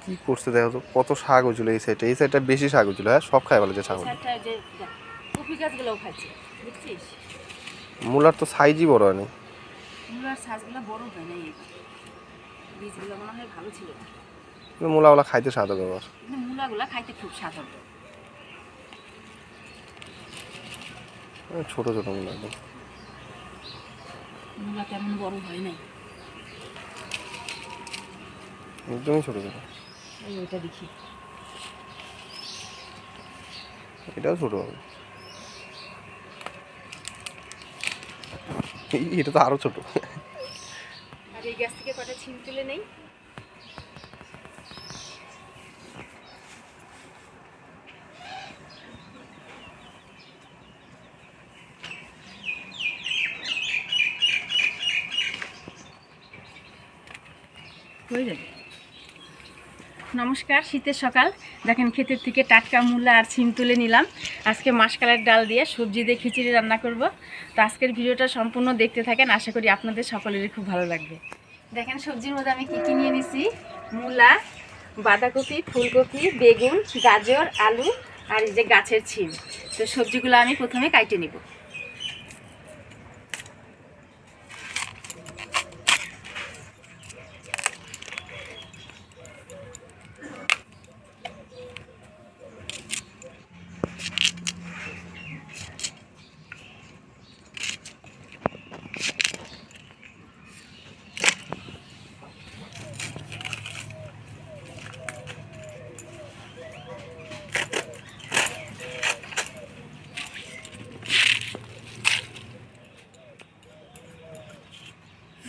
কি করছে দেখো তো, কত শাক হয়েছিল এই সাইডে। এই সাইডটা বেশি শাক হয়েছিল। হ্যাঁ, সব খাই বলে যে ছাগল। কপি গাছগুলোও খাচ্ছে, বুঝছিস? মূলার তো সাইজই বড় হয়নি। মূলার সাইজগুলো বড় হয় না, এবার বীজগুলো মনে হয় ভালো ছিল না। মূলাগুলা খাইতে স্বাদ হবে আবার। কিন্তু মূলাগুলা খাইতে খুব স্বাদ হবে। ছোট ছোট মূলা একদম। মূলা তেমন বড় হয় নাই, একদমই ছোট ছোট। এই ওইটা দেখি, এটাও ছোট হবে। এটা তো আরো ছোট। আর এই গাছ থেকে কটা ছিম তুলে নেই। নমস্কার, শীতের সকাল। দেখেন ক্ষেতের থেকে টাটকা মূলা আর ছিম তুলে নিলাম। আজকে মাসকালের ডাল দিয়ে সবজি দিয়ে খিচুড়ি রান্না করব। তো আজকের ভিডিওটা সম্পূর্ণ দেখতে থাকেন, আশা করি আপনাদের সকলেরই খুব ভালো লাগবে। দেখেন সবজির মধ্যে আমি কী কী নিয়ে নিছি। মূলা, বাঁধাকপি, ফুলকপি, বেগুন, গাজর, আলু আর এই যে গাছের ছিম। তো সবজিগুলো আমি প্রথমে কাটে নিব।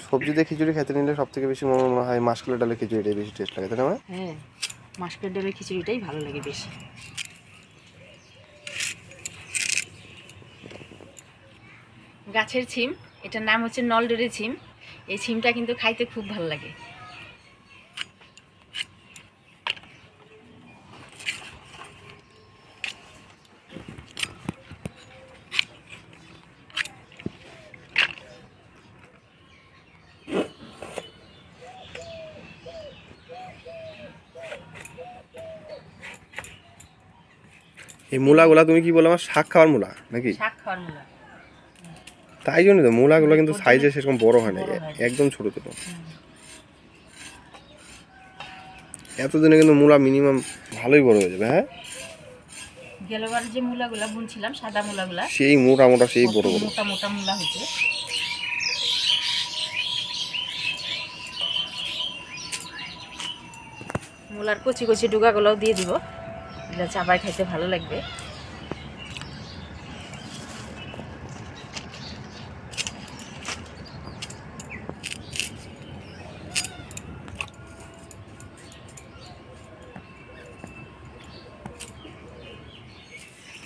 সবজি দিয়ে খিচুড়ি খেতে নিলে সব থেকে বেশি মনে হয় মাসকলাই ডালের খিচুড়িটাই বেশি টেস্ট লাগে, তাই না? হ্যাঁ, মাসকালের ডালের খিচুড়িটাই ভালো লাগে বেশি। গাছের ছিম, এটার নাম হচ্ছে নলডরি ছিম। এই ছিমটা কিন্তু খাইতে খুব ভালো লাগে। এই মূলাগুলা তুমি কি বলো, আমার শাক খাওয়ার মূলা নাকি? শাক খাওয়ার মূলা। তাই জন্য তো মূলাগুলো কিন্তু সাইজে সেরকম বড় হয় না, একদম ছোট ছোট। এতদিনে কিন্তু মূলা মিনিমাম ভালোই বড় হয়ে যাবে। হ্যাঁ, গেলবার যে মূলাগুলা বুনছিলাম, সাদা মূলাগুলা, সেই মোটা মোটা, সেই বড় বড় মোটা মোটা মূলা হয়েছে। মূলার কচি কচি ডুগাগুলোও দিয়ে দিব, এটা চাবাই খাইতে ভালো লাগবে।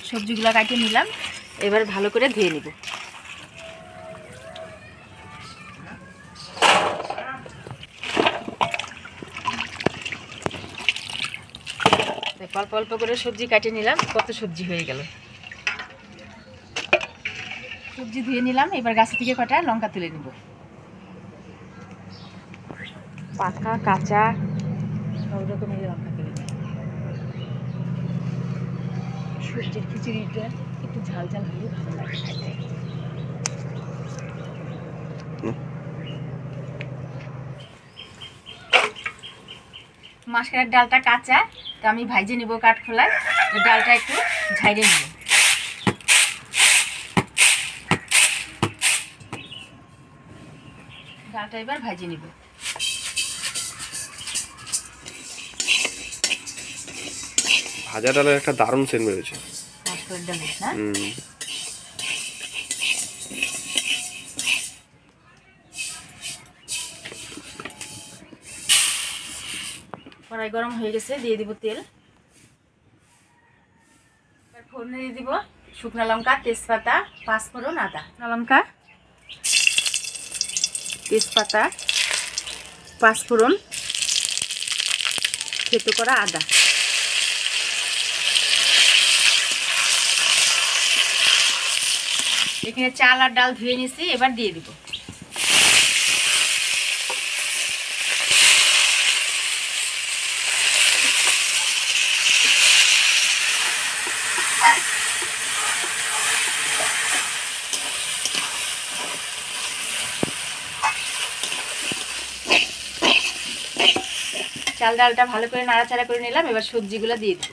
সবজিগুলো কাটিয়ে নিলাম, এবার ভালো করে ধুয়ে নিব। অল্প অল্প করে সবজি কাটিয়ে নিলাম, কত সবজি হয়ে গেল। সবজি ধুয়ে নিলাম, এবার গাছ থেকে কটা লঙ্কা তুলে নিব। পাকা কাঁচা সব রকমের লঙ্কা তুলে নিব। সবজির খিচুড়িটা একটু ঝাল ঝাল হলে ভালো লাগে খাইতে। মাসকালের ডালটা কাঁচা, তো আমি ভাইজে নিব কাঠখোলায়। ডালটা একটু ঝাইরে নিব। ডালটা এবার ভাজে নিব। ভাজা ডালের একটা দারুণ সেন্ট বেরোচ্ছে। মাসকালের ডাল না, কড়াই গরম হয়ে গেছে, দিয়ে দিব তেল। এবার ফোড়নে দিয়ে দিব শুকনো লঙ্কা, তেজপাতা, পাঁচফোড়ন, আদা। শুকনো লঙ্কা, তেজপাতা, পাঁচফোড়ন, থেতো করা আদা। এখানে চাল আর ডাল ধুয়ে নিয়েছি, এবার দিয়ে দিব। চাল ডালটা ভালো করে নাড়াচাড়া করে নিলাম, এবার সবজিগুলো দিয়ে দেব।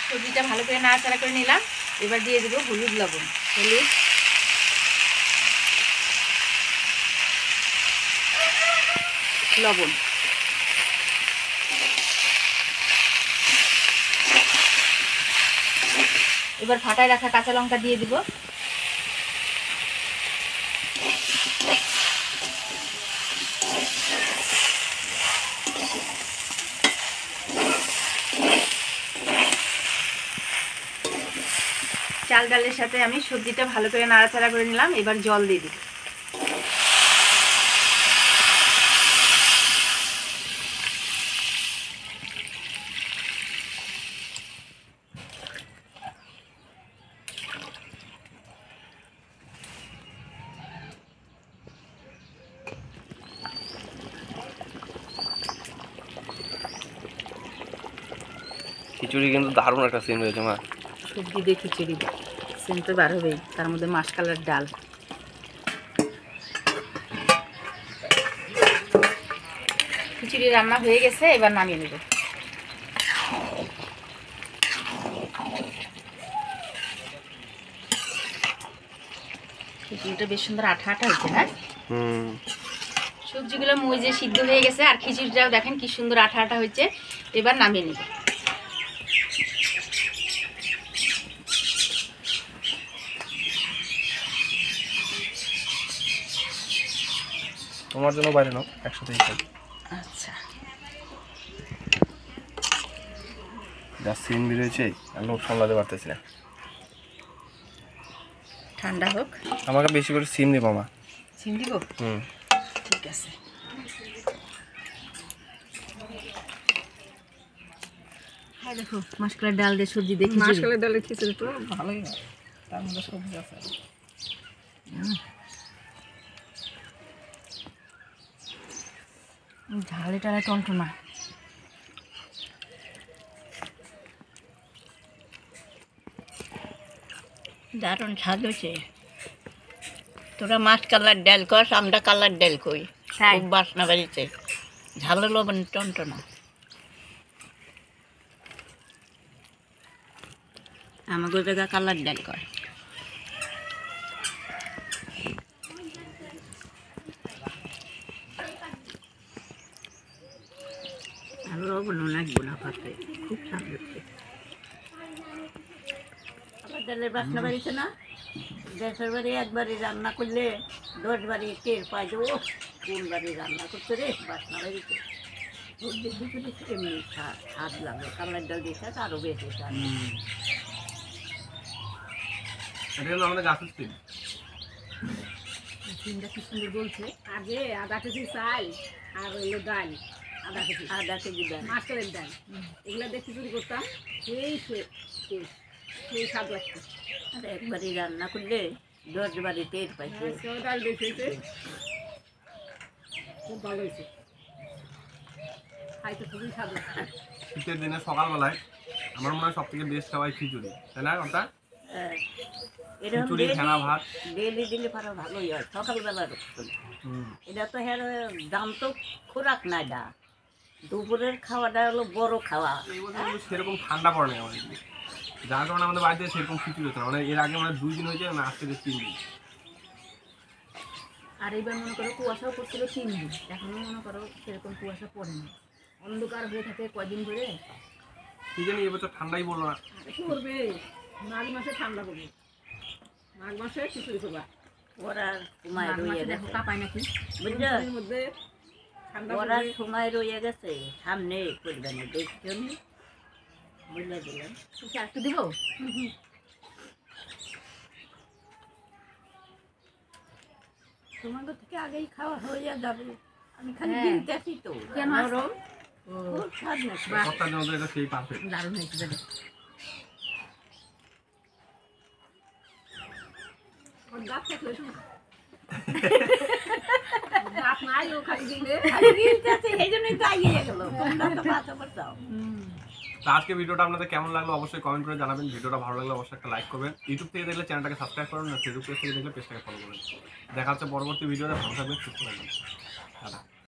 সবজিটা ভালো করে নাড়াচাড়া করে নিলাম, এবার দিয়ে দেবো হলুদ লবণ, হলুদ, লবণ, এবার ফাটায় রাখা কাঁচা লঙ্কা দিয়ে দিব। চাল ডালের সাথে আমি সবজিটা ভালো করে নাড়াচাড়া করে নিলাম, এবার জল দিয়ে দিব। খিচুড়ি কিন্তু দারুণ একটা সিন রয়েছে মা। সবজি দিয়ে খিচুড়ি সেন্ট তো বার হবেই, তার মধ্যে মাসকালের ডাল। খিচুড়ি রান্না হয়ে গেছে, এবার নামিয়ে নেব। খিচুড়িটা বেশ সুন্দর আঠা আঠা হয়েছে না? সবজিগুলো মজে সিদ্ধ হয়ে গেছে, আর খিচুড়িটাও দেখেন কি সুন্দর আঠা আঠা হয়েছে। এবার নামিয়ে নেব। তোমার জন্য বাইরে নাও, একসাথেই খাই। আচ্ছা, যা সিন বেরিয়েছে আর লোক সামলাতে পারতেছি না। ঠান্ডা হোক। আমাকে বেশি করে সিম দিব মা। সিম দিব? ঠিক আছে। হ্যাঁ দেখো, মাসকালের ডাল দিয়ে সবজি দেখি। মাসকালের ডালের খিচুড়ি তো ভালোই হয়, তার মধ্যে সবজি আছে। ঝালে টালে টনটনা। দারুণ স্বাদ হয়েছে। তোরা মাছ কালার ডাল কর, আমরা কালার ডাল কই। খুব বাসনা বাড়িতে, ঝালো লবণ টনটনা। আমাকে জায়গা কালার ডাল কর। আর লবণ লাগবো না পাতে, খুব স্বাদ হচ্ছে। আবার ডালের বাসনা বাড়িছে না? দেশের বাড়ি একবারে রান্না করলে 10 বাড়ি টের পাই যে ও কোন বাড়ি রান্না করতে রে, বাসনা বাড়িতে। এমনি স্বাদ লাগে, কালার ডাল দিয়ে স্বাদ আরও বেশি স্বাদ। আমাদের গাছের সিম। সিমটা কি সুন্দর বলছে। আগে আধা কেজি চাল আর হইলো ডাল, আধা কেজি ডাল, মাসকালের ডাল, এগুলা দিয়ে খিচুড়ি করতাম। সেই স্বাদ লাগতো। আর একবারই রান্না করলে 10 বাড়ি টের পাইছে। ডাল দেখেছে, খুব ভালো হয়েছে, খাইতে খুবই স্বাদ লাগছে। শীতের দিনে সকালবেলায় আমার মনে হয় সব থেকে বেস্ট খাবার খিচুড়ি, তাই না? ওটা এরকম খিচুড়ি, ফেনা ভাত ডেলি দিলে পারো ভালোই হয় সকালবেলার। এটা তো হ্যাঁ দাম তো খোরাক না, এটা দুপুরের খাওয়াটা হলো বড় খাওয়া। সেরকম ঠান্ডা পড়ে না আমাদের, যার কারণে আমাদের বাড়িতে সেরকম খিচুড়ি হতো না। মানে এর আগে মানে 2 দিন হয়েছে, না আজকে 3 দিন। আর এইবার মনে করো কুয়াশাও পড়ছিল 3 দিন, এখনো মনে করো সেরকম কুয়াশা পড়েনি, অন্ধকার হয়ে থাকে কয়দিন ধরে। কি জানি এবছর ঠান্ডাই বললো না। করবে মাঘ মাসে ঠান্ডা পড়বে, মাঘ মাসে খিচুড়ি করবা। ওরা সময় রয়ে গেছে, কাঁপায় নাকি বুঝছো? মধ্যে ঠান্ডা ওরা সময় রয়ে গেছে, সামনে করবে না, দেখছো নি? বুঝলে দিলাম। একটু দিব। তোমাদের থেকে আগেই খাওয়া হয়ে যাবে, আমি খালি কিনতেছি তো। নরম খুব স্বাদ নাকি কর্তার জন্য তো এটা সেই পারফেক্ট। দারুণ হয়েছে দাদা। ওর দাঁত থাকলে শোনা দাঁত নাই ও খালি দিলে। খালি গিলতেছে, এই জন্যই তো এগিয়ে গেল। তোমরা তো পাতা পাতাও। তো আজকে ভিডিওটা আপনাদের কেমন লাগলো অবশ্যই কমেন্ট করে জানাবেন। ভিডিওটা ভালো লাগলে অবশ্যই একটা লাইক করবেন। ইউটিউব থেকে দেখলে চ্যানেলটাকে সাবস্ক্রাইব করুন, আর ফেসবুক পেজ থেকে দেখলে পেজটাকে ফলো করুন। দেখা হচ্ছে পরবর্তী ভিডিওতে। ভালো থাকবেন, সুস্থ থাকবেন। টাটা।